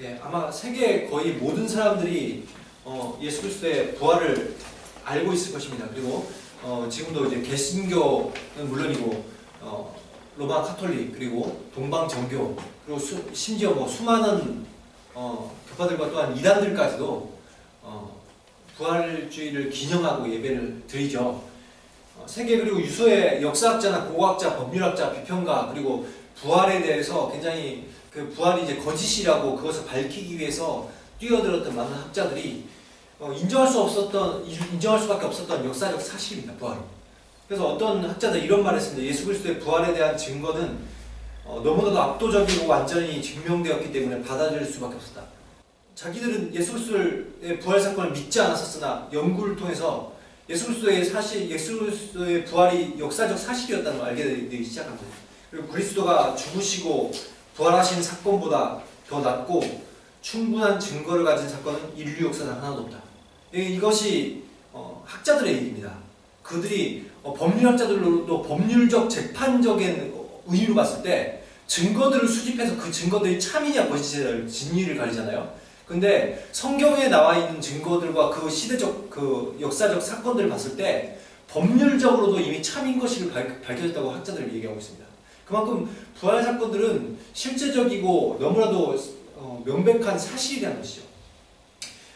예, 아마 세계 거의 모든 사람들이 예수 그리스도의 부활을 알고 있을 것입니다. 그리고 지금도 이제 개신교는 물론이고 로마 카톨릭 그리고 동방 정교 그리고 심지어 뭐 수많은 교파들과 또한 이단들까지도 부활주의를 기념하고 예배를 드리죠. 세계 그리고 유수의 역사학자나 고고학자, 법률학자, 비평가 그리고 부활에 대해서 굉장히 그 부활이 이제 거짓이라고 그것을 밝히기 위해서 뛰어들었던 많은 학자들이 인정할 수밖에 없었던 역사적 사실입니다. 부활은. 그래서 어떤 학자들 이런 말을 했습니다. 예수 그리스도의 부활에 대한 증거는 너무나도 압도적이고 완전히 증명되었기 때문에 받아들일 수밖에 없었다. 자기들은 예수 그리스도의 부활 사건을 믿지 않았었으나 연구를 통해서 예수 그리스도의 부활이 역사적 사실이었다는 걸 알게 되기 시작합니다. 그리고 그리스도가 죽으시고 부활하신 사건보다 더 낫고 충분한 증거를 가진 사건은 인류 역사상 하나도 없다. 이것이 학자들의 얘기입니다. 그들이 법률학자들로도 법률적 재판적인 의미로 봤을 때 증거들을 수집해서 그 증거들이 참이냐 거짓이냐를 진리를 가리잖아요. 근데 성경에 나와 있는 증거들과 그 시대적 그 역사적 사건들을 봤을 때 법률적으로도 이미 참인 것이 밝혀졌다고 학자들은 얘기하고 있습니다. 그만큼 부활 사건들은 실제적이고 너무나도 명백한 사실이라는 것이죠.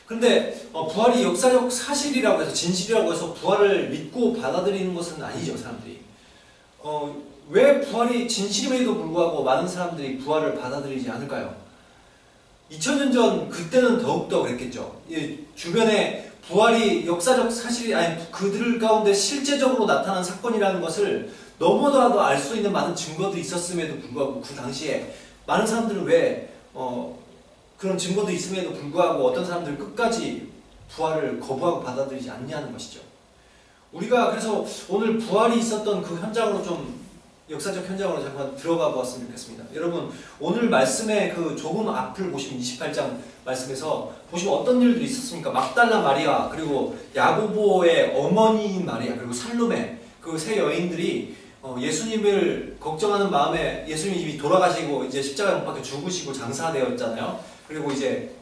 그런데 부활이 역사적 사실이라고 해서 진실이라고 해서 부활을 믿고 받아들이는 것은 아니죠. 사람들이 왜 부활이 진실임에도 불구하고 많은 사람들이 부활을 받아들이지 않을까요? 2000년 전 그때는 더욱더 그랬겠죠. 주변에 부활이 역사적 사실이 아니 그들 가운데 실제적으로 나타난 사건이라는 것을 너무나도 알 수 있는 많은 증거들이 있었음에도 불구하고 그 당시에 많은 사람들은 왜 그런 증거도 있음에도 불구하고 어떤 사람들은 끝까지 부활을 거부하고 받아들이지 않냐는 것이죠. 우리가 그래서 오늘 부활이 있었던 그 현장으로 좀 역사적 현장으로 잠깐 들어가 보았으면 좋겠습니다. 여러분 오늘 말씀의 그 조금 앞을 보시면 28장 말씀에서 보시면 어떤 일들이 있었습니까? 막달라 마리아 그리고 야고보의 어머니인 마리아 그리고 살로메 그 세 여인들이 예수님을 걱정하는 마음에 예수님이 이미 돌아가시고 이제 십자가에 못 박혀 죽으시고 장사되었잖아요. 그리고 이제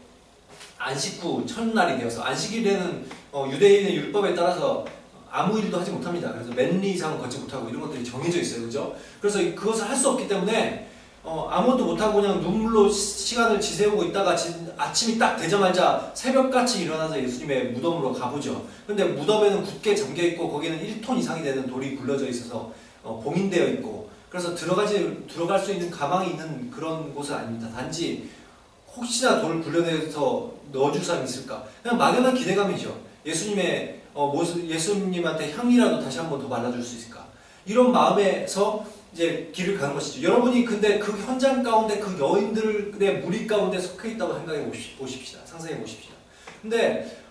안식 후 첫날이 되어서 안식일에는 유대인의 율법에 따라서 아무 일도 하지 못합니다. 그래서 맨리 이상은 걷지 못하고 이런 것들이 정해져 있어요. 그죠? 그래서 그것을 할 수 없기 때문에 아무것도 못하고 그냥 눈물로 시간을 지새우고 있다가 아침이 딱 되자마자 새벽같이 일어나서 예수님의 무덤으로 가보죠. 근데 무덤에는 굳게 잠겨있고 거기는 1톤 이상이 되는 돌이 굴러져 있어서 봉인되어 있고 그래서 들어갈 수 있는 가망이 있는 그런 곳은 아닙니다. 단지 혹시나 돌을 굴려내서 넣어줄 사람이 있을까? 그냥 막연한 기대감이죠. 예수님한테 향이라도 다시 한 번 더 발라줄 수 있을까? 이런 마음에서 이제 길을 가는 것이죠. 여러분이 근데 그 현장 가운데 그 여인들의 무리 가운데 속해 있다고 생각해 보십시다. 상상해 보십시다. 근데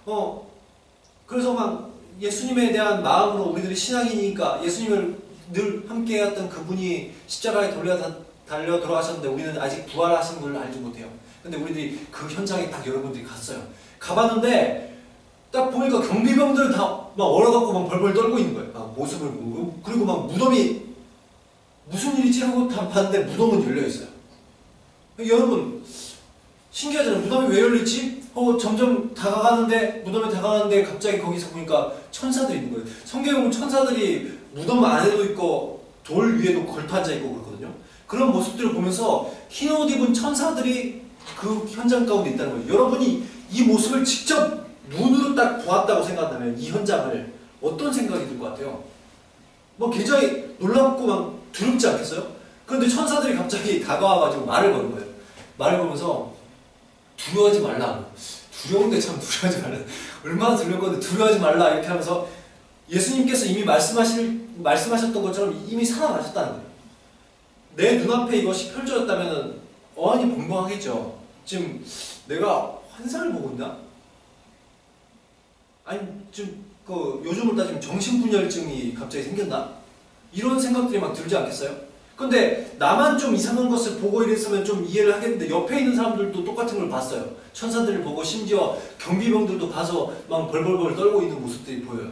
그래서 막 예수님에 대한 마음으로 우리들이 신앙이니까 예수님을 늘 함께 했던 그분이 십자가에 달려 돌아가셨는데 우리는 아직 부활하신 걸 알지 못해요. 근데 우리들이 그 현장에 딱 여러분들이 갔어요. 가봤는데 딱 보니까 경비병들 다 막 얼어갖고 막 벌벌 떨고 있는 거예요. 막 모습을 보고. 그리고 막 무덤이 무슨 일이지 하고 다 봤는데 무덤은 열려있어요. 여러분 신기하잖아요. 무덤이 왜 열렸지? 점점 무덤에 다가가는데 갑자기 거기서 보니까 천사들이 있는 거예요. 성경에 보면 천사들이 무덤 안에도 있고 돌 위에도 걸터 앉아있고 그렇거든요. 그런 모습들을 보면서 흰 옷 입은 천사들이 그 현장 가운데 있다는 거예요. 여러분이 이 모습을 직접 눈으로 딱 보았다고 생각한다면 이 현장을 어떤 생각이 들 것 같아요? 뭐 굉장히 놀랍고 막 두렵지 않겠어요? 그런데 천사들이 갑자기 다가와가지고 말을 거는 거예요. 말을 걸면서 두려워하지 말라. 두려운데 참 두려워하지 말라. 얼마나 두려운 건데 두려워하지 말라 이렇게 하면서 예수님께서 이미 말씀하셨던 것처럼 이미 살아나셨다는 거예요. 내 눈앞에 이것이 펼쳐졌다면 어안이 벙벙하겠죠. 지금 내가 환상을 보고 있나? 아니 지금 요즘으로 따지면 정신분열증이 갑자기 생겼나? 이런 생각들이 막 들지 않겠어요? 근데 나만 좀 이상한 것을 보고 이랬으면 좀 이해를 하겠는데 옆에 있는 사람들도 똑같은 걸 봤어요. 천사들을 보고 심지어 경비병들도 봐서 막 벌벌벌 떨고 있는 모습들이 보여요.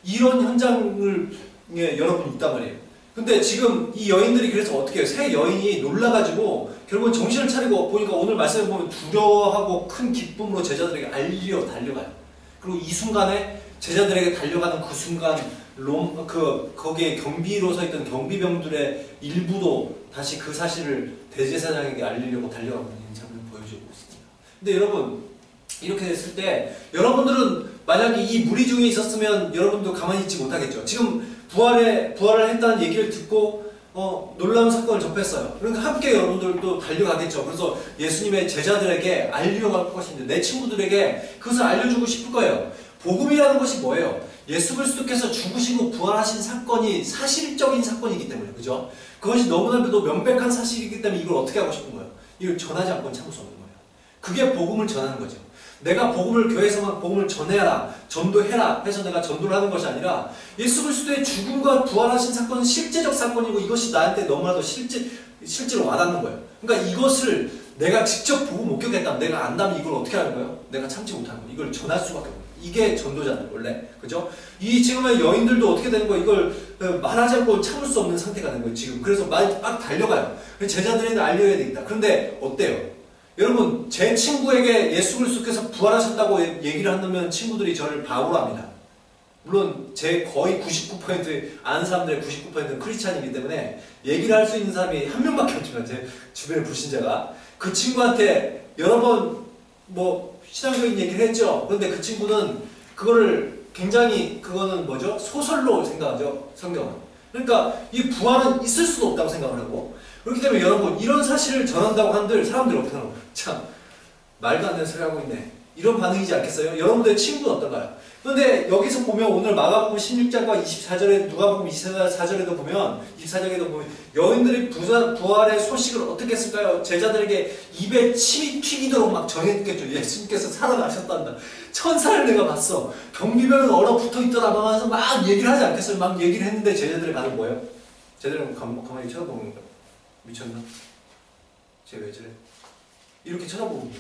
이런 현장을 여러분이 있단 말이에요. 근데 지금 이 여인들이 그래서 어떻게 해요? 세 여인이 놀라가지고 결국은 정신을 차리고 보니까 오늘 말씀을 보면 두려워하고 큰 기쁨으로 제자들에게 알리려 달려가요. 그리고 이 순간에 제자들에게 달려가는 그 순간 거기에 경비로 서 있던 경비병들의 일부도 다시 그 사실을 대제사장에게 알리려고 달려가고 있는 장면을 보여주고 있습니다. 근데 여러분 이렇게 됐을 때 여러분들은 만약에 이 무리 중에 있었으면 여러분도 가만히 있지 못하겠죠. 지금 부활을 했다는 얘기를 듣고 놀라운 사건을 접했어요. 그러니까 함께 여러분들도 달려가겠죠. 그래서 예수님의 제자들에게 알리려고 할 것인데 내 친구들에게 그것을 알려주고 싶을 거예요. 복음이라는 것이 뭐예요? 예수 그리스도께서 죽으시고 부활하신 사건이 사실적인 사건이기 때문에, 그죠? 그것이 너무나도 명백한 사실이기 때문에 이걸 어떻게 하고 싶은 거예요? 이걸 전하지 않고는 참을 수 없는 거예요. 그게 복음을 전하는 거죠. 내가 복음을 교회에서만 복음을 전해라, 전도해라 해서 내가 전도를 하는 것이 아니라 예수 그리스도의 죽음과 부활하신 사건은 실제적 사건이고 이것이 나한테 너무나도 실제로 와닿는 거예요. 그러니까 이것을 내가 직접 보고 목격했다면, 내가 안다면 이걸 어떻게 하는 거예요? 내가 참지 못하는 거예요. 이걸 전할 수밖에 없어요. 이게 전도잖아요, 원래. 그죠? 이 지금의 여인들도 어떻게 되는 거예요? 이걸 말하지 않고 참을 수 없는 상태가 된 거예요, 지금. 그래서 막 달려가요. 제자들에게 알려야 되겠다. 그런데 어때요? 여러분, 제 친구에게 예수 그리스도께서 부활하셨다고 얘기를 한다면 친구들이 저를 바보로 합니다. 물론 제 거의 99% 아는 사람들의 99%는 크리스찬이기 때문에 얘기를 할 수 있는 사람이 한 명밖에 없지만 제 주변의 불신자가 그 친구한테 여러 번 신앙적인 얘기를 했죠. 그런데 그 친구는 그거를 굉장히 그거는 뭐죠? 소설로 생각하죠. 성경은. 그러니까 이 부활은 있을 수도 없다고 생각을 하고, 그렇기 때문에 여러분 이런 사실을 전한다고 한들 사람들이 어떻게 하는 거예요? 참 말도 안 되는 소리 하고 있네. 이런 반응이지 않겠어요? 여러분들의 친구는 어떤가요? 그런데 여기서 보면 오늘 마가복음 16장과 24절에 누가복음 24절에도 보면 24장에도 보면 여인들이 부활의 소식을 어떻게 했을까요? 제자들에게 입에 침이 튀기도록 막 전했겠죠. 예수님께서 살아나셨단다. 천사를 내가 봤어. 경비병은 얼어붙어 있더라. 막 하면서 막 얘기를 하지 않겠어요? 막 얘기를 했는데 제자들의 반응 뭐예요? 제자들은 가만히 쳐다보는 거예요. 미쳤나? 쟤 왜 저래? 이렇게 쳐다보는 거예요.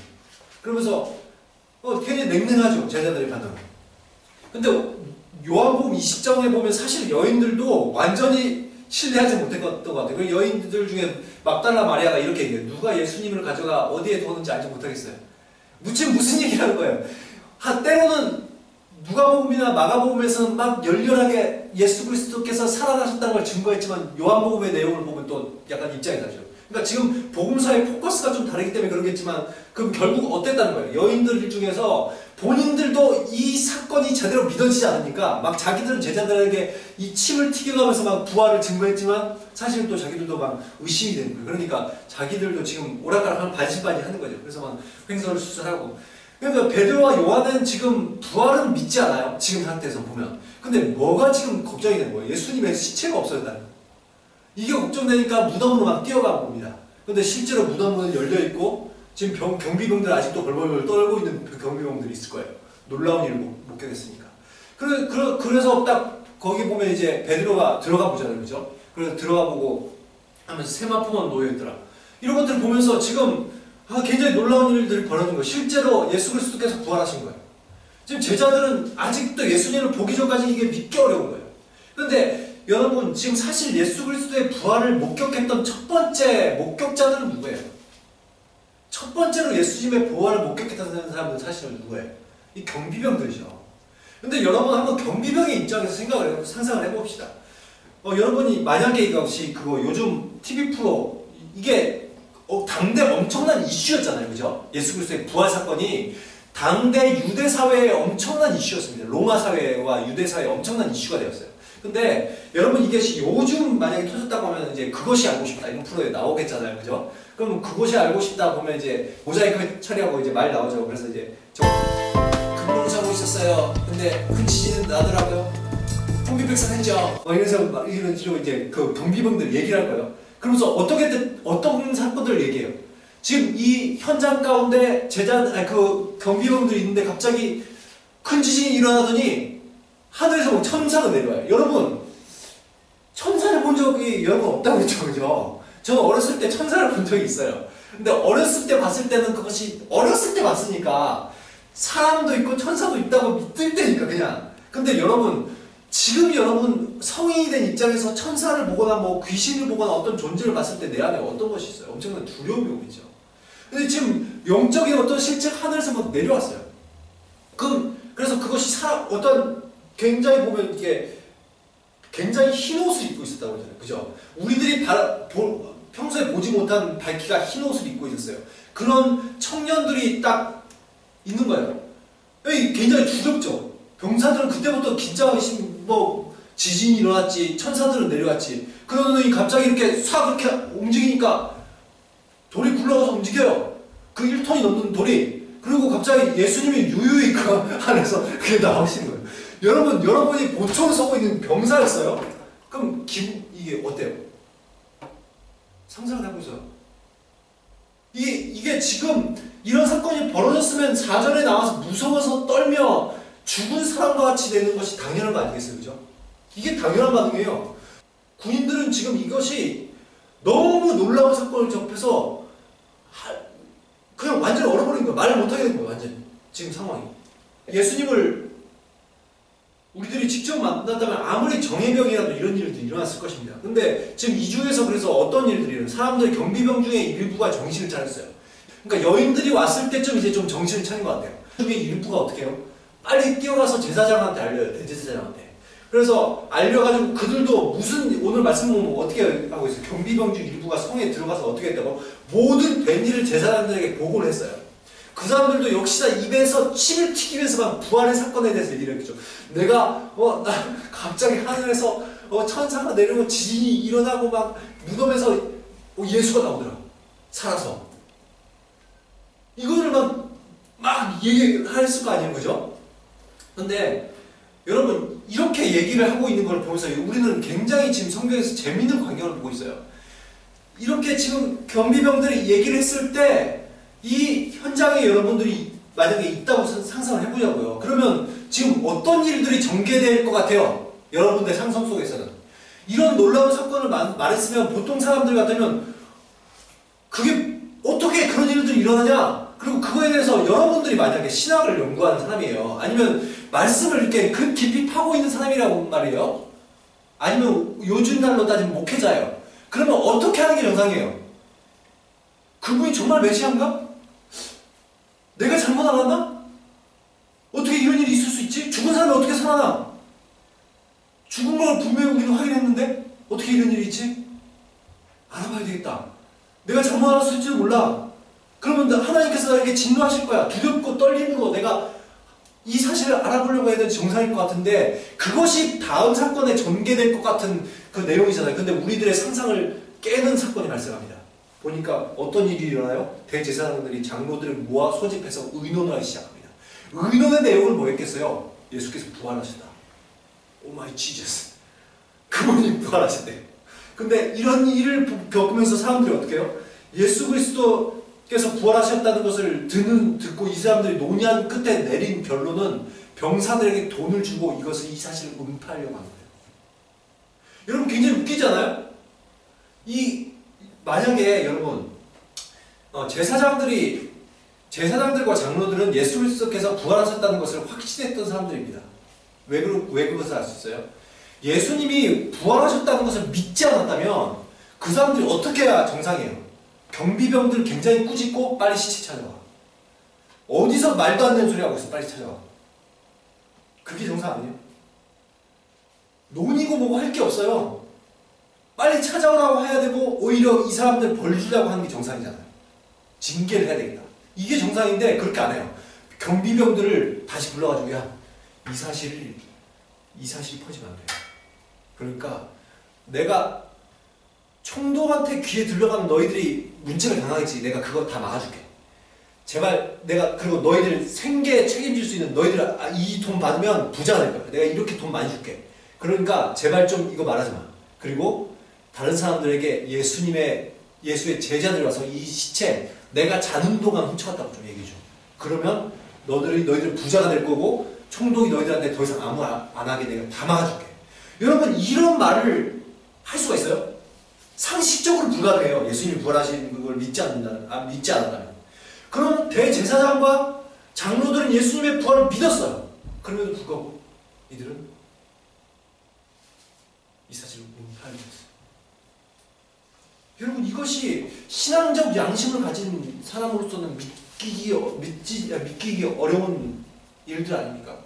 그러면서 굉장히 냉랭하죠. 제자들의 반응은. 근데 요한복음 20장에 보면 사실 여인들도 완전히 신뢰하지 못했던 것 같아요. 그 여인들 중에 막달라 마리아가 이렇게 얘기해요. 누가 예수님을 가져가 어디에 두었는지 알지 못하겠어요. 무슨 얘기라는 거예요. 때로는 누가복음이나 마가복음에서는 막 열렬하게 예수 그리스도께서 살아나셨다는 걸 증거했지만 요한복음의 내용을 보면 또 약간 입장이 다르죠. 그러니까 지금 복음사의 포커스가 좀 다르기 때문에 그러겠지만 그럼 결국 어땠다는 거예요? 여인들 중에서 본인들도 이 사건이 제대로 믿어지지 않으니까 막 자기들은 제자들에게 이 침을 튀겨가면서 막 부활을 증거했지만 사실은 또 자기들도 막 의심이 되는 거예요. 그러니까 자기들도 지금 오락가락 반신반의 하는 거죠. 그래서 막 횡설을 수설하고. 그러니까 베드로와 요한은 지금 부활은 믿지 않아요. 지금 상태에서 보면. 근데 뭐가 지금 걱정이 되는 거예요? 예수님의 시체가 없어졌다는 거예요. 이게 걱정되니까 무덤으로 막 뛰어가 봅니다. 근데 실제로 무덤은 열려있고 지금 경비병들 아직도 벌벌 떨고 있는 그 경비병들이 있을 거예요. 놀라운 일을 목격했으니까. 그래서 딱 거기 보면 이제 베드로가 들어가 보잖아요. 그죠? 그래서 들어가 보고 하면서 세마포만 놓여있더라. 이런 것들을 보면서 지금 굉장히 놀라운 일들이 벌어진 거예요. 실제로 예수 그리스도께서 부활하신 거예요. 지금 제자들은 아직도 예수님을 보기 전까지 이게 믿기 어려운 거예요. 그런데 여러분 지금 사실 예수 그리스도의 부활을 목격했던 첫 번째 목격자들은 누구예요? 첫 번째로 예수님의 부활을 목격했다는 사람은 사실은 누구예요? 이 경비병들이죠. 근데 여러분 한번 경비병의 입장에서 상상을 해봅시다. 여러분이 만약에 이것이 요즘 TV 프로 이게 당대 엄청난 이슈였잖아요. 그죠? 예수 그리스도의 부활 사건이 당대 유대 사회의 엄청난 이슈였습니다. 로마 사회와 유대 사회의 엄청난 이슈가 되었어요. 근데 여러분 이것이 요즘 만약에 터졌다고 하면 이제 그것이 알고 싶다 이런 프로에 나오겠잖아요. 그죠? 그럼 그것이 알고 싶다 보면 이제 모자이크 처리하고 이제 말 나오죠. 그래서 이제 금방 자고 있었어요. 근데 큰 지진은 나더라고요. 혼비백산했죠. 이런 식으로 이제 그 경비병들 얘기를 할 거예요. 그러면서 어떤 사건들을 얘기해요. 지금 이 현장 가운데 그 경비병들이 있는데 갑자기 큰 지진이 일어나더니 하늘에서 천사가 내려와요. 여러분 천사를 본 적이 여러분 없다고 했죠. 그죠? 저는 어렸을 때 천사를 본 적이 있어요. 근데 어렸을 때 봤을 때는 그것이 어렸을 때 봤으니까 사람도 있고 천사도 있다고 믿을 때니까 그냥. 근데 여러분 지금 여러분 성인이 된 입장에서 천사를 보거나 뭐 귀신을 보거나 어떤 존재를 봤을 때 내 안에 어떤 것이 있어요? 엄청난 두려움이 오겠죠. 근데 지금 영적인 어떤 실체 하늘에서 막 내려왔어요. 그래서 그것이 어떤 굉장히 보면 이게 굉장히 흰 옷을 입고 있었다고 그러잖아요. 그죠? 우리들이 평소에 보지 못한 밝기가 흰 옷을 입고 있었어요. 그런 청년들이 딱 있는 거예요. 굉장히 두렵죠. 병사들은 그때부터 긴장하기 뭐 지진이 일어났지, 천사들은 내려왔지. 그러더니 갑자기 이렇게 싹 이렇게 움직이니까 돌이 굴러가서 움직여요. 그 1톤이 넘는 돌이. 그리고 갑자기 예수님이 유유히 그 안에서 그게 나오신 거예요. 여러분이 보초를 서고 있는 병사였어요. 그럼 이게 어때요? 상상을 해보세요. 이게 지금 이런 사건이 벌어졌으면 사전에 나와서 무서워서 떨며 죽은 사람과 같이 되는 것이 당연한 거 아니겠어요? 그죠? 이게 당연한 반응이에요. 군인들은 지금 이것이 너무 놀라운 사건을 접해서 그냥 완전히 얼어버린 거예요. 말을 못하게 된 거예요. 완전히. 지금 상황이. 예수님을 우리들이 직접 만난다면 아무리 정예병이라도 이런 일들이 일어났을 것입니다. 근데 지금 이 중에서 그래서 어떤 일들이 일어나요? 사람들 경비병 중에 일부가 정신을 차렸어요. 그러니까 여인들이 왔을 때쯤 이제 좀 정신을 차린 것 같아요. 그 중에 일부가 어떻게 해요? 빨리 뛰어가서 제사장한테 알려요. 대제사장한테. 그래서 알려가지고 그들도 오늘 말씀 보면 어떻게 하고 있어요? 경비병 중 일부가 성에 들어가서 어떻게 했다고? 모든 된 일을 제사장들에게 보고를 했어요. 그 사람들도 역시나 입에서 침을 튀기면서 막 부활의 사건에 대해서 얘기를 했죠. 나 갑자기 하늘에서 천사가 내려오고 지진이 일어나고 막 무덤에서 예수가 나오더라. 살아서. 이거를 막 얘기할 수가 아니에요. 그죠? 근데 여러분 이렇게 얘기를 하고 있는 걸 보면서 우리는 굉장히 지금 성경에서 재미있는 광경을 보고 있어요. 이렇게 지금 경비병들이 얘기를 했을 때 이 현장에 여러분들이 만약에 있다고 상상을 해보자고요. 그러면 지금 어떤 일들이 전개될 것 같아요? 여러분들 상상 속에서는. 이런 놀라운 사건을 말했으면 보통 사람들 같으면 그게 어떻게 그런 일들이 일어나냐? 그리고 그거에 대해서 여러분들이 만약에 신학을 연구하는 사람이에요. 아니면 말씀을 이렇게 그 깊이 파고 있는 사람이라고 말이에요. 아니면 요즘 날로 따지면 목회자예요. 그러면 어떻게 하는 게 정상이에요? 그분이 정말 메시아인가? 내가 잘못 알았나? 어떻게 이런 일이 있을 수 있지? 죽은 사람이 어떻게 살아나? 죽은 걸 분명히 우리는 확인했는데 어떻게 이런 일이 있지? 알아봐야 되겠다. 내가 잘못 알았을지도 몰라. 그러면 하나님께서 나에게 진노하실 거야. 두렵고 떨림으로 내가 이 사실을 알아보려고 해야 되는 정상일 것 같은데 그것이 다음 사건에 전개될 것 같은 그 내용이잖아요. 근데 우리들의 상상을 깨는 사건이 발생합니다. 보니까 어떤 일이 일어나요? 대제사장들이 장로들을 모아 소집해서 의논을 하기 시작합니다. 의논의 내용은 뭐였겠어요? 예수께서 부활하셨다. 오 마이 지저스. 그분이 부활하셨대요. 근데 이런 일을 겪으면서 사람들이 어떻게 해요? 예수 그리스도께서 부활하셨다는 것을 듣고 이 사람들이 논의한 끝에 내린 결론은 병사들에게 돈을 주고 이 사실을 은폐하려고 하는 거예요. 여러분 굉장히 웃기지 않아요? 만약에 여러분 제사장들과 장로들은 예수 그리스도께서 부활하셨다는 것을 확신했던 사람들입니다. 왜 그것을 알 수 있어요? 예수님이 부활하셨다는 것을 믿지 않았다면 그 사람들이 어떻게 해야 정상이에요? 경비병들 굉장히 꾸짖고 빨리 시체 찾아와. 어디서 말도 안 되는 소리 하고 있어. 빨리 찾아와. 그게 정상 아니에요? 논의고 뭐고 할 게 없어요. 빨리 찾아오라고 해야 되고 오히려 이 사람들 벌 주려고 하는 게 정상이잖아요. 징계를 해야 되겠다. 이게 정상인데 그렇게 안 해요. 경비병들을 다시 불러가지고 이 사실이 퍼지면 안 돼요. 그러니까 내가 총독한테 귀에 들려가면 너희들이 문책을 당하겠지. 내가 그거 다 막아줄게. 제발 그리고 너희들 생계 책임질 수 있는 너희들 이 돈 받으면 부자가 될 거야. 내가 이렇게 돈 많이 줄게. 그러니까 제발 좀 이거 말하지 마. 그리고 다른 사람들에게 예수의 제자들이 와서 이 시체 내가 자는 동안 훔쳐갔다고 좀 얘기해줘. 그러면 너희들 부자가 될 거고 총독이 너희들한테 더 이상 아무 안 하게 내가 다 막아줄게. 여러분 이런 말을 할 수가 있어요? 상식적으로 불가능해요. 예수님이 부활하신 걸 믿지 않는다면. 그럼 대제사장과 장로들은 예수님의 부활을 믿었어요. 그럼에도 불구하고 이들은 이 사실을 은폐하게 됐어요. 여러분, 이것이 신앙적 양심을 가진 사람으로서는 믿기기 어려운 일들 아닙니까?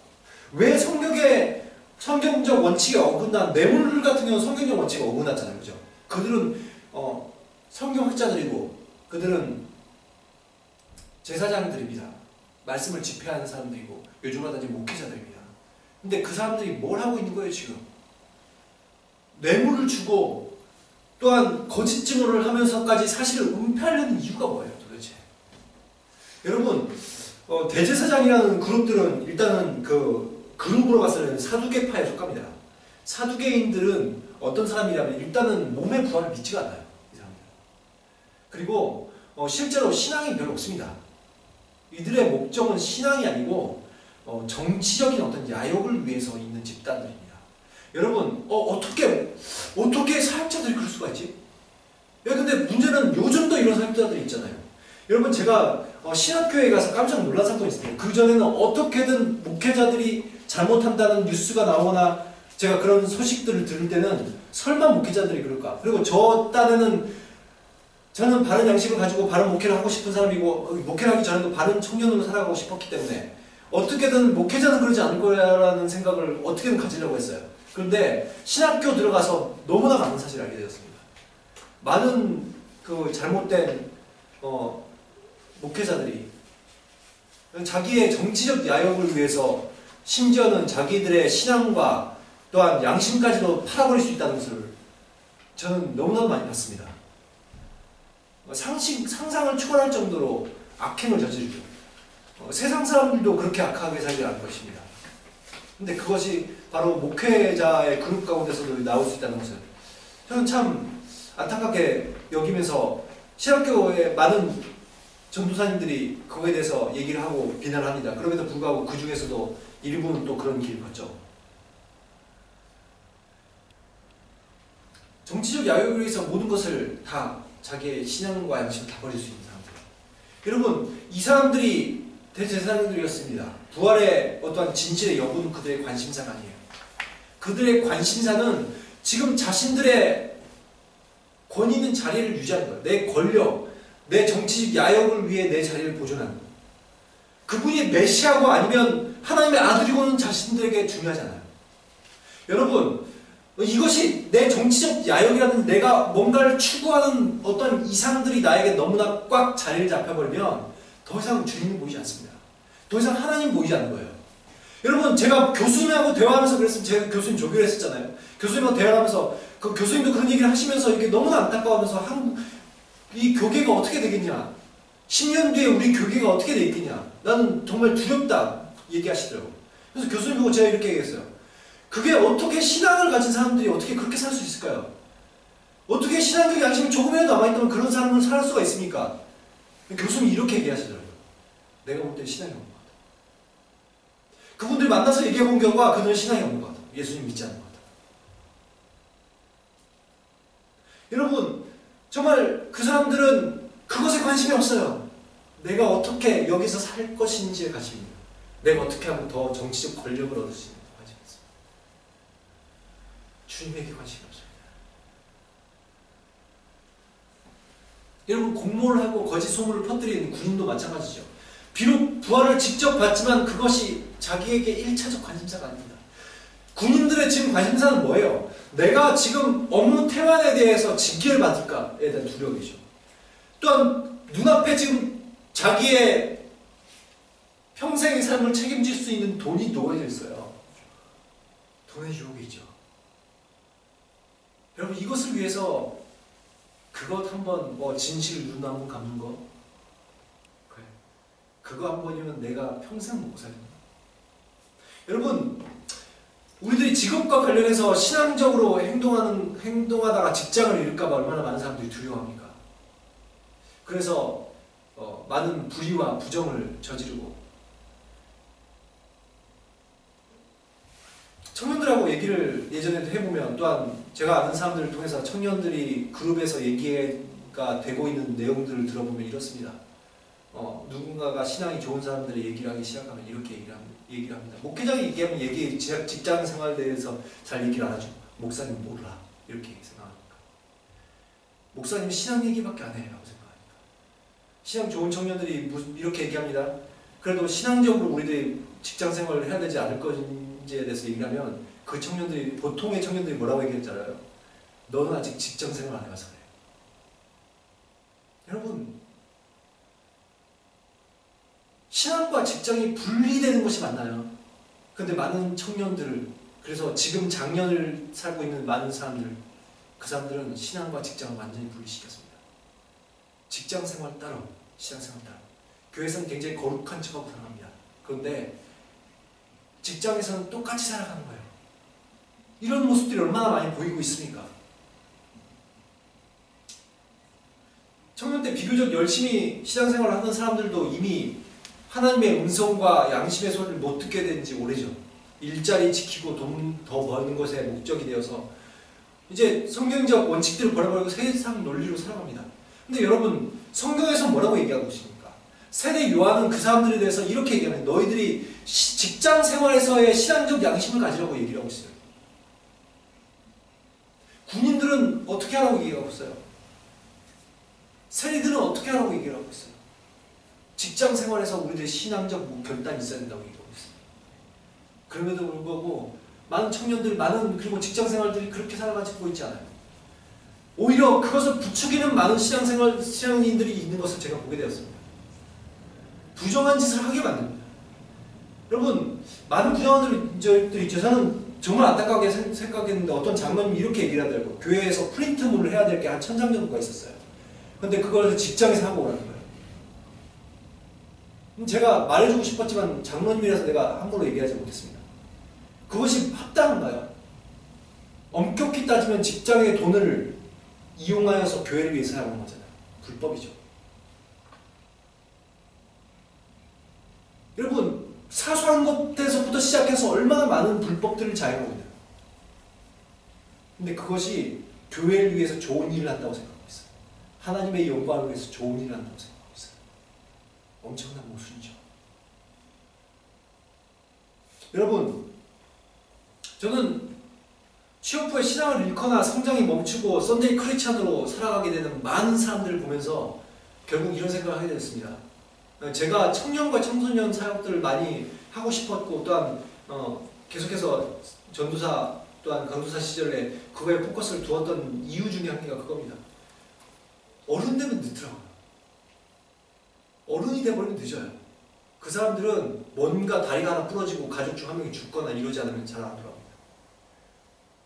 왜 성경적 원칙에 어긋난 뇌물 같은 경우는 성경적 원칙에 어긋났잖아요, 그죠? 그들은 성경학자들이고 그들은 제사장들입니다. 말씀을 집회하는 사람들이고 요즘으로 따지면 목회자들입니다. 근데 그 사람들이 뭘 하고 있는 거예요, 지금? 뇌물을 주고 또한 거짓 증언을 하면서까지 사실을 은폐하려는 이유가 뭐예요, 도대체? 여러분, 대제사장이라는 그룹들은 일단은 그 그룹으로 봤을 때는 사두개파에 속합니다. 사두개인들은 어떤 사람이냐면 일단은 몸의 부활을 믿지가 않아요, 이 사람들. 그리고 실제로 신앙이 별로 없습니다. 이들의 목적은 신앙이 아니고 정치적인 어떤 야욕을 위해서 있는 집단들입니다. 여러분, 어떻게 사역자들이 그럴 수가 있지? 근데 문제는 요즘도 이런 사역자들이 있잖아요. 여러분, 제가 신학교에 가서 깜짝 놀란 사건이 있어요. 그전에는 어떻게든 목회자들이 잘못한다는 뉴스가 나오거나 제가 그런 소식들을 들을 때는 설마 목회자들이 그럴까? 그리고 저는 바른 양심을 가지고 바른 목회를 하고 싶은 사람이고 목회를 하기 전에도 바른 청년으로 살아가고 싶었기 때문에 어떻게든 목회자는 그러지 않을 거라는 생각을 어떻게든 가지려고 했어요. 그런데 신학교 들어가서 너무나 많은 사실을 알게 되었습니다. 많은 그 잘못된 목회자들이 자기의 정치적 야욕을 위해서 심지어는 자기들의 신앙과 또한 양심까지도 팔아버릴 수 있다는 것을 저는 너무나도 많이 봤습니다. 상상을 초월할 정도로 악행을 저지르죠. 세상 사람들도 그렇게 악하게 살지 않을 것입니다. 근데 그것이 바로 목회자의 그룹 가운데서도 나올 수 있다는 것을 저는 참 안타깝게 여기면서 신학교의 많은 전도사님들이 그거에 대해서 얘기를 하고 비난을 합니다. 그럼에도 불구하고 그 중에서도 일부는 또 그런 길을 걷죠. 정치적 야욕을 위해서 모든 것을 다 자기의 신앙과 양심을 다 버릴 수 있는 사람들. 여러분, 이 사람들이 대제사장들이었습니다. 부활의 어떠한 진실의 여부는 그들의 관심사가 아니에요. 그들의 관심사는 지금 자신들의 권위 있는 자리를 유지하는 거예요. 내 권력, 내 정치적 야욕을 위해 내 자리를 보존하는 거예요. 그분이 메시아고 아니면 하나님의 아들이고는 자신들에게 중요하지 않아요. 여러분, 이것이 내 정치적 야욕이라든 내가 뭔가를 추구하는 어떤 이상들이 나에게 너무나 꽉 자리를 잡혀버리면 더 이상 주님이 보이지 않습니다. 더 이상 하나님 보이지 않는 거예요. 여러분, 제가 교수님하고 대화하면서 그랬으면 제가 교수님 조교를 했었잖아요. 교수님하고 대화를 하면서 그 교수님도 그런 얘기를 하시면서 이렇게 너무나 안타까워하면서 이 교계가 어떻게 되겠냐, 10년 뒤에 우리 교계가 어떻게 되겠냐, 나는 정말 두렵다 얘기하시더라고요. 그래서 교수님 보고 제가 이렇게 얘기했어요. 그게 어떻게 신앙을 가진 사람들이 어떻게 그렇게 살 수 있을까요? 어떻게 신앙적 양심이 조금이라도 남아있다면 그런 사람은 살 수가 있습니까? 교수님이 이렇게 얘기하시더라고요. 내가 볼 때 신앙이 없는 것 같아. 그분들이 만나서 얘기해 본 결과 그들은 신앙이 없는 것 같아. 예수님 믿지 않는 것 같아. 여러분, 정말 그 사람들은 그것에 관심이 없어요. 내가 어떻게 여기서 살 것인지에 관심입니다. 내가 어떻게 하면 더 정치적 권력을 얻을 수 있는지 관심이 있습니다. 주님에게 관심이 없습니다. 여러분, 공모를 하고 거짓 소문을 퍼뜨리는 군인도 마찬가지죠. 비록 부활을 직접 봤지만 그것이 자기에게 1차적 관심사가 아닙니다. 군인들의 지금 관심사는 뭐예요? 내가 지금 업무 태만에 대해서 징계를 받을까에 대한 두려움이죠. 또한 눈앞에 지금 자기의 평생의 삶을 책임질 수 있는 돈이 놓여져 있어요. 돈의 유혹이죠. 여러분, 이것을 위해서 그것 한번 진실 눈 한번 감는 거, 그래, 그거 한 번이면 내가 평생 먹고 살겠다. 여러분, 우리들이 직업과 관련해서 신앙적으로 행동하다가 직장을 잃을까봐 얼마나 많은 사람들이 두려워합니까? 그래서 많은 불의와 부정을 저지르고, 청년들하고 얘기를 예전에도 해보면, 또한 제가 아는 사람들을 통해서 청년들이 그룹에서 얘기가 되고 있는 내용들을 들어보면 이렇습니다. 누군가가 신앙이 좋은 사람들이 얘기를 하기 시작하면 이렇게 얘기를 합니다. 목회장이 얘기하면 직장 생활에 대해서 잘 얘기를 안 하죠. 목사님 몰라 이렇게 생각합니까? 목사님 신앙 얘기밖에 안 해라고 생각합니까? 신앙 좋은 청년들이 이렇게 얘기합니다. 그래도 신앙적으로 우리들이 직장 생활을 해야 되지 않을 건지에 대해서 얘기를 하면 그 청년들이, 보통의 청년들이 뭐라고 얘기했잖아요. 너는 아직 직장 생활 안 해봐서 그래. 여러분, 신앙과 직장이 분리되는 것이 맞나요? 근데 많은 청년들, 그래서 지금 작년을 살고 있는 많은 사람들, 그 사람들은 신앙과 직장을 완전히 분리시켰습니다. 직장 생활 따로, 신앙 생활 따로. 교회에서는 굉장히 거룩한 척하고 살아갑니다. 그런데 직장에서는 똑같이 살아가는 거예요. 이런 모습들이 얼마나 많이 보이고 있습니까? 청년 때 비교적 열심히 신앙생활을 하는 사람들도 이미 하나님의 음성과 양심의 소리를 못 듣게 된 지 오래죠. 일자리 지키고 돈 더 버는 것에 목적이 되어서 이제 성경적 원칙들을 버려버리고 세상 논리로 살아갑니다. 근데 여러분, 성경에서 뭐라고 얘기하고 있습니까? 세대 요한은 그 사람들에 대해서 이렇게 얘기합니다. 너희들이 직장 생활에서의 신앙적 양심을 가지라고 얘기를 하고 있어요. 군인들은 어떻게 하라고 얘기하고 있어요? 세리들은 어떻게 하라고 얘기를 하고 있어요? 직장 생활에서 우리들의 신앙적 결단이 있어야 된다고 얘기하고 있어요. 그럼에도 불구하고 많은 청년들, 그리고 직장 생활들이 그렇게 살아가고 있지 않아요. 오히려 그것을 부추기는 많은 신앙인들이 있는 것을 제가 보게 되었습니다. 부정한 짓을 하게 만듭니다. 여러분, 많은 부정한 일들이 있죠. 저는 정말 안타깝게 생각했는데 어떤 장로님이 이렇게 얘기를 하더라고요. 교회에서 프린트물을 해야 될 게 한 1000장 정도가 있었어요. 근데 그걸 직장에서 하고 오라는 거예요. 제가 말해주고 싶었지만 장로님이라서 내가 함부로 얘기하지 못했습니다. 그것이 합당한가요? 엄격히 따지면 직장의 돈을 이용하여서 교회를 위해서 하는 거잖아요. 불법이죠. 여러분, 사소한 것에서부터 시작해서 얼마나 많은 불법들을 자행하고 있나요? 근데 그것이 교회를 위해서 좋은 일을 한다고 생각하고 있어요. 하나님의 영광을 위해서 좋은 일을 한다고 생각하고 있어요. 엄청난 모순이죠. 여러분, 저는 취업 후에 신앙을 잃거나 성장이 멈추고 썬데이 크리스찬으로 살아가게 되는 많은 사람들을 보면서 결국 이런 생각을 하게 됐습니다. 제가 청년과 청소년 사역들을 많이 하고 싶었고, 또한 계속해서 전도사 또한 강도사 시절에 그거에 포커스를 두었던 이유 중에 한 개가 그겁니다. 어른 되면 늦더라고요. 어른이 돼버리면 늦어요. 그 사람들은 뭔가 다리가 하나 부러지고 가족 중 한 명이 죽거나 이러지 않으면 잘 안 돌아옵니다.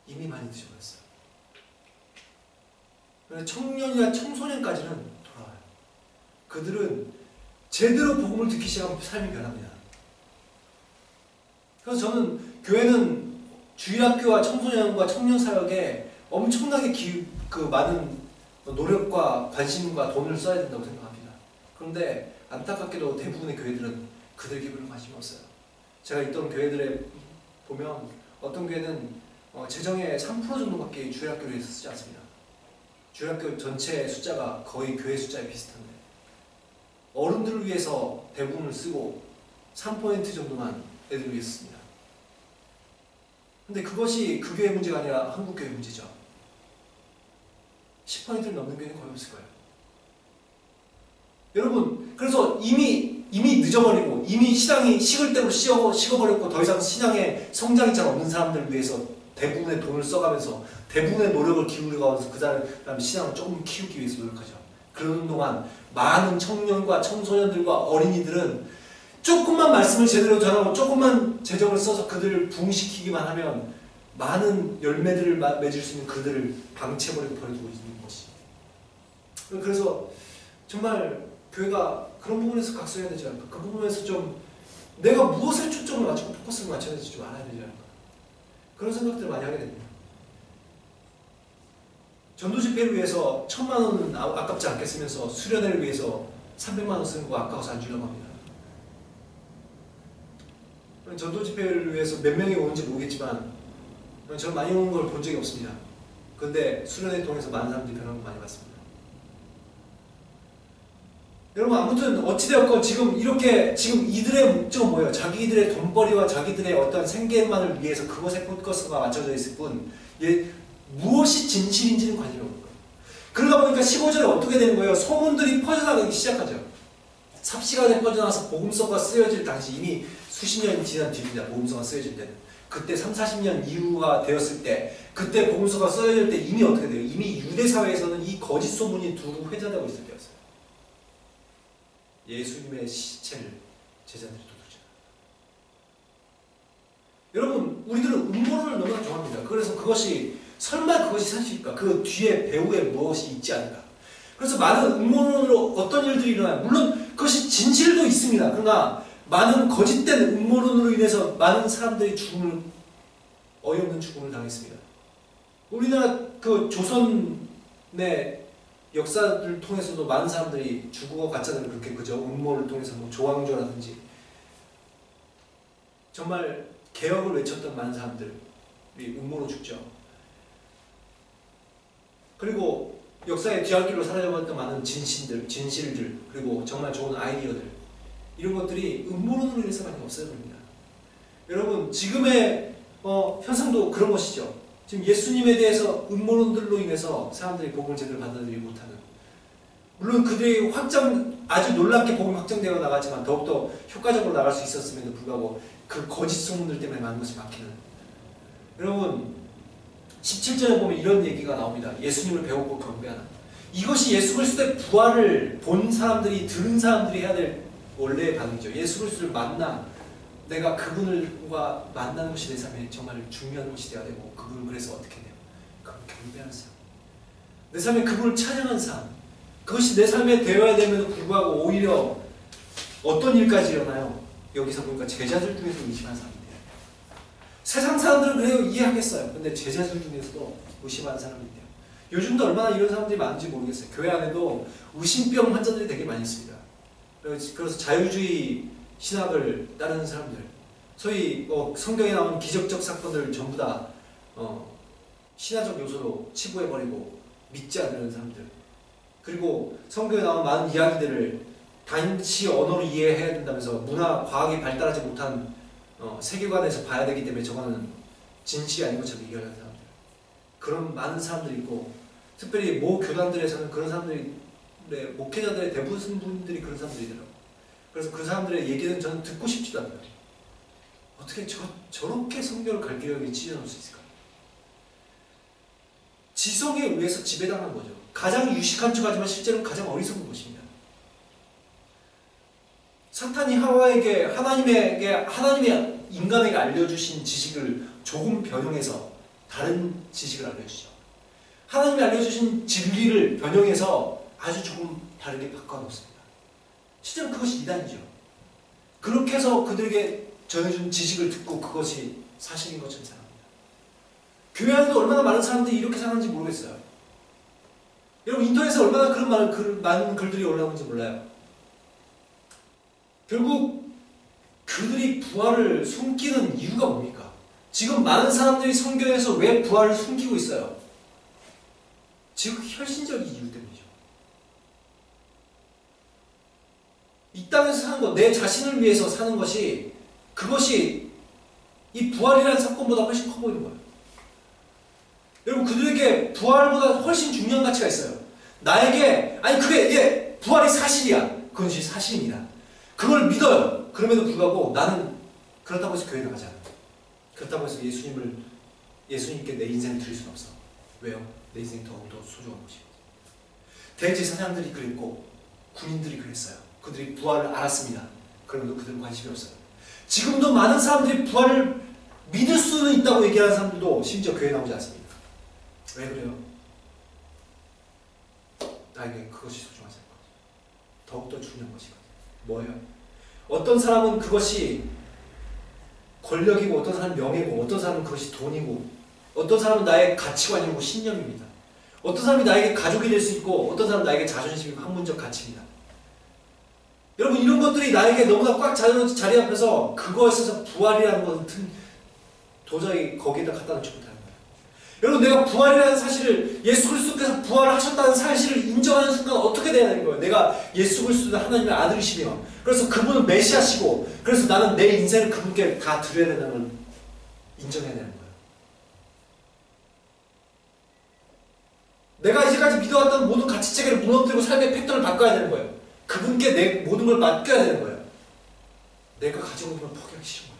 이미 많이 늦어버렸어요. 그래서 청년이나 청소년까지는 돌아와요. 그들은 제대로 복음을 듣기 시작하면 삶이 변합니다. 그래서 저는 교회는 주일학교와 청소년과 청년사역에 엄청나게 많은 노력과 관심과 돈을 써야 된다고 생각합니다. 그런데 안타깝게도 대부분의 교회들은 그들에게 별로 관심이 없어요. 제가 있던 교회들에 보면 어떤 교회는 재정의 3% 정도밖에 주일학교를 위해서 쓰지 않습니다. 주일학교 전체 숫자가 거의 교회 숫자에 비슷한데 어른들을 위해서 대부분을 쓰고 3% 정도만 애들을 위해서 씁니다. 근데 그것이 그 교회 문제가 아니라 한국 교회 문제죠. 10%를 넘는 교회는 거의 없을 거예요. 여러분, 그래서 이미 늦어버리고 이미 신앙이 식을 대로 식어버렸고 더 이상 신앙에 성장이 잘 없는 사람들을 위해서 대부분의 돈을 써가면서 대부분의 노력을 기울여가면서 그 사람의 신앙을 조금 키우기 위해서 노력하죠. 그러는 동안 많은 청년과 청소년들과 어린이들은 조금만 말씀을 제대로 전하고 조금만 재정을 써서 그들을 부흥시키기만 하면 많은 열매들을 맺을 수 있는 그들을 방치해버리고 버려두고 있는 것이. 그래서 정말 교회가 그런 부분에서 각성해야 되지 않을까. 그 부분에서 좀 내가 무엇에 초점을 맞추고 포커스를 맞춰야 될지 좀 알아야 되지 않을까. 그런 생각들을 많이 하게 됩니다. 전도집회를 위해서 1000만 원은 아깝지 않겠으면서 수련회를 위해서 300만 원 쓰는 거 아까워서 안 주려고 합니다. 전도집회를 위해서 몇 명이 오는지 모르겠지만 저는 많이 오는 걸 본 적이 없습니다. 그런데 수련회 통해서 많은 사람들이 변화를 많이 받습니다. 여러분 아무튼 어찌되었건 지금 이들의 목적은 뭐예요? 자기들의 돈벌이와 자기들의 어떤 생계만을 위해서 그것에 포커스가 맞춰져 있을 뿐 무엇이 진실인지는 관심이 없는 거예요. 그러다 보니까 15절에 어떻게 되는 거예요? 소문들이 퍼져나가기 시작하죠. 삽시간에 퍼져나가서 복음서가 쓰여질 당시 이미 수십 년이 지난 뒤입니다. 복음서가 쓰여질 때는. 그때 30-40년 이후가 되었을 때 그때 복음서가 쓰여질 때 이미 어떻게 돼요? 이미 유대사회에서는 이 거짓 소문이 두루 회자되고 있을 때였어요. 예수님의 시체를 제자들이 도둑질. 여러분 우리들은 음모론을 너무나 좋아합니다. 그래서 설마 그것이 사실일까? 그 뒤에 배후에 무엇이 있지 않을까? 그래서 많은 음모론으로 어떤 일들이 일어나요. 물론 그것이 진실도 있습니다. 그러나 많은 거짓된 음모론으로 인해서 많은 사람들이 어이없는 죽음을 당했습니다. 우리나라 그 조선의 역사를 통해서도 많은 사람들이 죽어 갔잖아요. 그렇게 그죠? 음모를 통해서 뭐 조항조라든지 정말 개혁을 외쳤던 많은 사람들이 음모로 죽죠. 그리고 역사의 뒤안길로 사라져버렸던 많은 진실들, 그리고 정말 좋은 아이디어들 이런 것들이 음모론으로 인해서 많이 없어집니다. 여러분 지금의 현상도 그런 것이죠. 지금 예수님에 대해서 음모론들로 인해서 사람들이 복음을 제대로 받아들이지 못하는, 물론 그들이 아주 놀랍게 복음이 확정되어 나갔지만 더욱더 효과적으로 나갈 수 있었음에도 불구하고 그 거짓 소문들 때문에 많은 것이 막히는. 여러분 17절에 보면 이런 얘기가 나옵니다. 예수님을 배우고 경배하는. 이것이 예수 그리스도의 부활을 본 사람들이, 들은 사람들이 해야 될 원래의 반응이죠. 예수 그리스도를 내가 그분과 만나는 것이 내 삶에 정말 중요한 것이 되어야 되고, 그분을 그래서 어떻게 돼요? 그분을 경배하는 삶. 내 삶에 그분을 찬양하는 삶. 그것이 내 삶에 되어야 됨에도 불구하고 오히려 어떤 일까지 일어나요? 여기서 보니까 제자들 중에서 의심하는 사람이에요. 세상 사람들은 그래요, 이해하겠어요. 근데 제자들 중에서도 의심하는 사람이 있대요. 요즘도 얼마나 이런 사람들이 많은지 모르겠어요. 교회 안에도 의심병 환자들이 되게 많이 있습니다. 그래서 자유주의 신학을 따르는 사람들, 소위 성경에 나오는 기적적 사건들을 전부 다 신화적 요소로 치부해버리고 믿지 않는 사람들, 그리고 성경에 나오는 많은 이야기들을 단지 언어로 이해해야 된다면서 문화, 과학이 발달하지 못한 세계관에서 봐야 되기 때문에 저거는 진실이 아닌 것처럼 얘기하는 사람들, 그런 많은 사람들이 있고, 특별히 모 교단들에서는 그런 사람들이, 목회자들의 대부분 분들이 그런 사람들이더라고요. 그래서 그 사람들의 얘기는 저는 듣고 싶지도 않아요. 어떻게 저렇게 성경을 갈기력에 찢어놓을 수 있을까? 지성에 의해서 지배당한 거죠. 가장 유식한 척하지만 실제로는 가장 어리석은 것입니다. 사탄이 하나님의 인간에게 알려주신 지식을 조금 변형해서 다른 지식을 알려주죠. 하나님이 알려주신 진리를 변형해서 아주 조금 다르게 바꿔놓습니다. 실제로 그것이 이단이죠. 그렇게 해서 그들에게 전해준 지식을 듣고 그것이 사실인 것처럼 생각합니다. 교회 안에도 얼마나 많은 사람들이 이렇게 사는지 모르겠어요. 여러분 인터넷에 얼마나 많은 글들이 올라오는지 몰라요. 결국 그들이 부활을 숨기는 이유가 뭡니까? 지금 많은 사람들이 성경에서 왜 부활을 숨기고 있어요? 지금 혈신적인 이유 때문이죠. 이 땅에서 사는 것, 내 자신을 위해서 사는 것이, 그것이 이 부활이라는 사건보다 훨씬 커 보이는 거예요. 여러분 그들에게 부활보다 훨씬 중요한 가치가 있어요. 부활이 사실이야. 그것이 사실입니다. 그걸 믿어요. 그럼에도 불구하고 나는 그렇다고 해서 교회 나가지 않아. 그렇다고 해서 예수님께 내 인생을 드릴 수는 없어. 왜요? 내 인생이 더욱더 소중한 것이거든요. 대제사장들이 그랬고 군인들이 그랬어요. 그들이 부활을 알았습니다. 그럼에도 그들은 관심이 없어요. 지금도 많은 사람들이 부활을 믿을 수는 있다고 얘기하는 사람들도 심지어 교회에 나오지 않습니다. 왜 그래요? 나에게 그것이 소중하지 않거든요. 더욱더 중요한 것이거든요. 뭐예요? 어떤 사람은 그것이 권력이고, 어떤 사람은 명예고, 어떤 사람은 그것이 돈이고, 어떤 사람은 나의 가치관이고 신념입니다. 어떤 사람이 나에게 가족이 될 수 있고, 어떤 사람은 나에게 자존심이고 학문적 가치입니다. 여러분 이런 것들이 나에게 너무나 꽉 자리 앞에서 그것에서 부활이라는 것은 도저히 거기에다 갖다 놓지 못하는 거예요. 여러분, 내가 부활이라는 사실을, 예수 그리스도께서 부활하셨다는 사실을 인정하는 순간 어떻게 돼야 되는 거예요? 내가 예수 그리스도는 하나님의 아들이시며, 그래서 그분은 메시아시고, 그래서 나는 내 인생을 그분께 다 드려야 된다는 걸 인정해야 되는 거예요. 내가 이제까지 믿어왔던 모든 가치체계를 무너뜨리고 삶의 패턴을 바꿔야 되는 거예요. 그분께 내 모든 걸 맡겨야 되는 거예요. 내가 가지고 있는 걸 포기하기 싫은 거예요.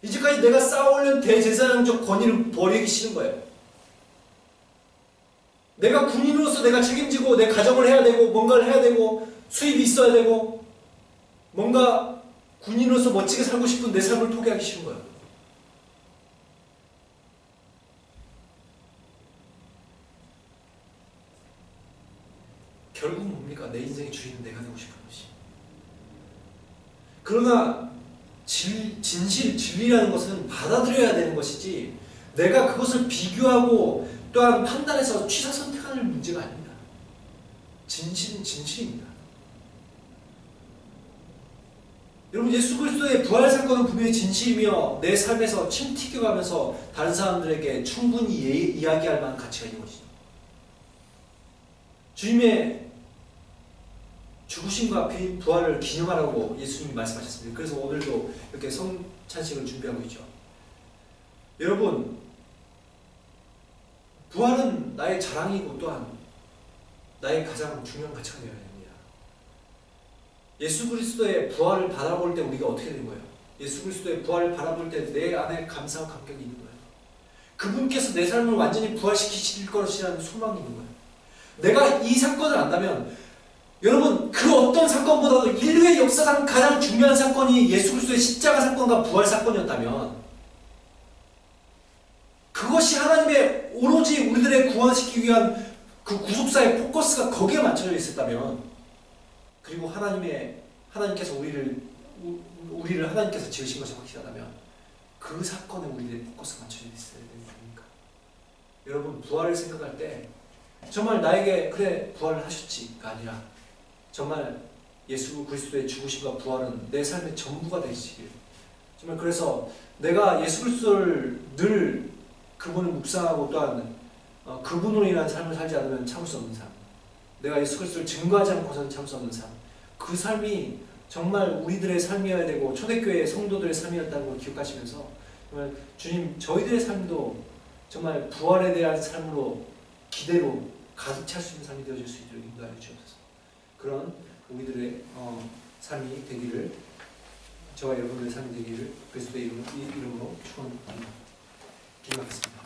이제까지 내가 쌓아올린 대제사장적 권위를 버리기 싫은 거예요. 내가 군인으로서 내가 책임지고 내 가정을 해야 되고 뭔가를 해야 되고 수입이 있어야 되고 뭔가 군인으로서 멋지게 살고 싶은 내 삶을 포기하기 싫은 거예요. 결국 뭡니까? 내 인생의 주인은 내가 되고 싶은 것이. 그러나 진실, 진리라는 것은 받아들여야 되는 것이지 내가 그것을 비교하고 또한 판단해서 취사 선택하는 문제가 아닙니다. 진실은 진실입니다. 여러분, 예수 그리스도의 부활 사건은 분명히 진실이며 내 삶에서 침 튀겨가면서 다른 사람들에게 충분히 이야기할 만한 가치가 있는 것이죠. 주님의 죽으심과 부활을 기념하라고 예수님이 말씀하셨습니다. 그래서 오늘도 이렇게 성찬식을 준비하고 있죠. 여러분, 부활은 나의 자랑이고 또한 나의 가장 중요한 가치가 되어야 됩니다. 예수 그리스도의 부활을 바라볼 때 우리가 어떻게 되는 거예요? 예수 그리스도의 부활을 바라볼 때 내 안에 감사와 감격이 있는 거예요. 그분께서 내 삶을 완전히 부활시키실 것이라는 소망이 있는 거예요. 내가 이 사건을 안다면, 여러분, 그 어떤 사건보다도 인류의 역사상 가장 중요한 사건이 예수 그리스도의 십자가 사건과 부활 사건이었다면, 그것이 하나님의 오로지 우리들의 구원시키기 위한 그 구속사의 포커스가 거기에 맞춰져 있었다면, 그리고 하나님께서 우리를 하나님께서 지으신 것이 확실하다면 그 사건에 우리의 포커스가 맞춰져 있어야 되는 거 아닙니까? 여러분, 부활을 생각할 때 정말 나에게 그래 부활을 하셨지가 아니라 정말 예수 그리스도의 죽으심과 부활은 내 삶의 전부가 되시길, 정말 그래서 내가 예수 그리스도를 늘 그분을 묵상하고 또한 그분으로 인한 삶을 살지 않으면 참을 수 없는 삶, 내가 예수 그리스도를 증거하지 않고서는 참을 수 없는 삶, 그 삶이 정말 우리들의 삶이어야 되고 초대교회 성도들의 삶이었다는 걸 기억하시면서 정말 주님, 저희들의 삶도 정말 부활에 대한 삶으로 기대로 가득 찰 수 있는 삶이 되어질 수 있도록 인도하여 주옵소서. 그런 우리들의 삶이 되기를, 저와 여러분들의 삶이 되기를 그리스도의 이름으로 축원합니다. 기도하겠습니다.